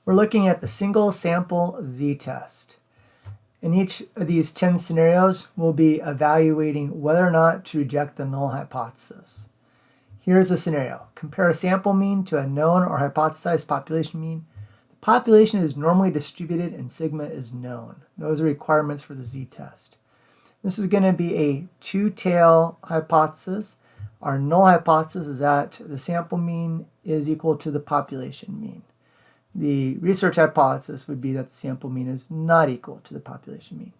We're looking at the single sample z-test. In each of these 10 scenarios, we'll be evaluating whether or not to reject the null hypothesis. Here's a scenario. Compare a sample mean to a known or hypothesized population mean. The population is normally distributed and sigma is known. Those are requirements for the z-test. This is going to be a two-tail hypothesis. Our null hypothesis is that the sample mean is equal to the population mean. The research hypothesis would be that the sample mean is not equal to the population mean.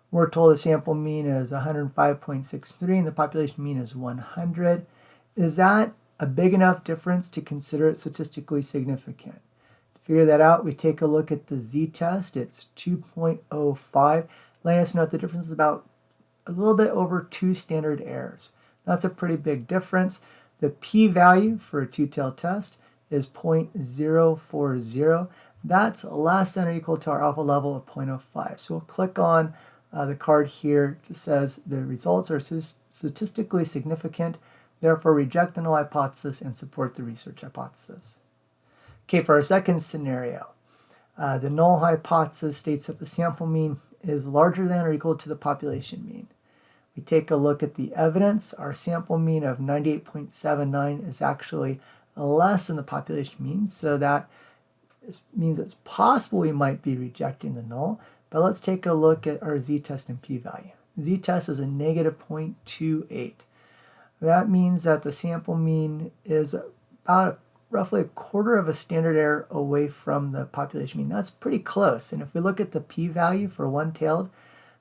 We're told the sample mean is 105.63 and the population mean is 100. Is that a big enough difference to consider it statistically significant? To figure that out, we take a look at the z-test. It's 2.05, letting us know that the difference is about a little bit over 2 standard errors. That's a pretty big difference. The p-value for a two-tailed test is 0.040. That's less than or equal to our alpha level of 0.05. So we'll click on the card here. It says the results are statistically significant, therefore reject the null hypothesis and support the research hypothesis. Okay, for our second scenario, the null hypothesis states that the sample mean is larger than or equal to the population mean. We take a look at the evidence. Our sample mean of 98.79 is actually less than the population mean, so that means it's possible we might be rejecting the null. But let's take a look at our z-test and p-value. Z-test is a negative 0.28. That means that the sample mean is about roughly a quarter of a standard error away from the population mean. That's pretty close. And if we look at the p-value for one-tailed,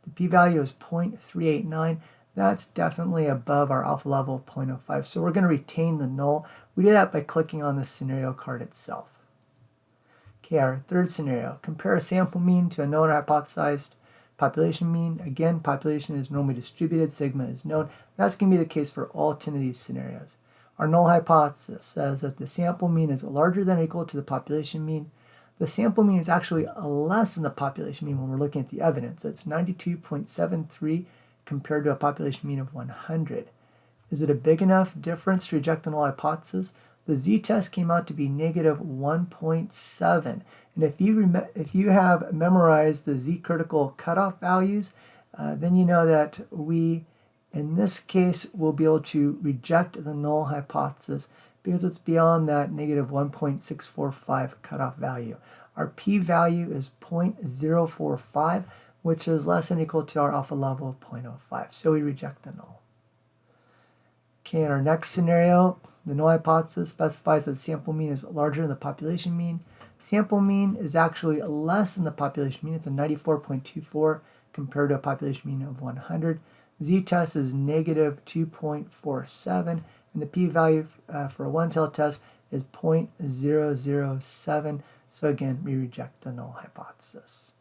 the p-value is 0.389. That's definitely above our alpha level of 0.05. So we're going to retain the null. We do that by clicking on the scenario card itself. Okay, our third scenario. Compare a sample mean to a known or hypothesized population mean. Again, population is normally distributed. Sigma is known. That's going to be the case for all 10 of these scenarios. Our null hypothesis says that the sample mean is larger than or equal to the population mean. The sample mean is actually less than the population mean when we're looking at the evidence. It's 92.73 compared to a population mean of 100. Is it a big enough difference to reject the null hypothesis? The z-test came out to be negative 1.7. And if you have memorized the z-critical cutoff values, then you know that we, in this case, will be able to reject the null hypothesis because it's beyond that negative 1.645 cutoff value. Our p-value is 0.045, which is less than or equal to our alpha level of 0.05. So we reject the null. Okay, in our next scenario, the null hypothesis specifies that the sample mean is larger than the population mean. Sample mean is actually less than the population mean. It's a 94.24 compared to a population mean of 100. Z-test is negative 2.47, and the p-value for a one-tailed test is 0.007. So again, we reject the null hypothesis.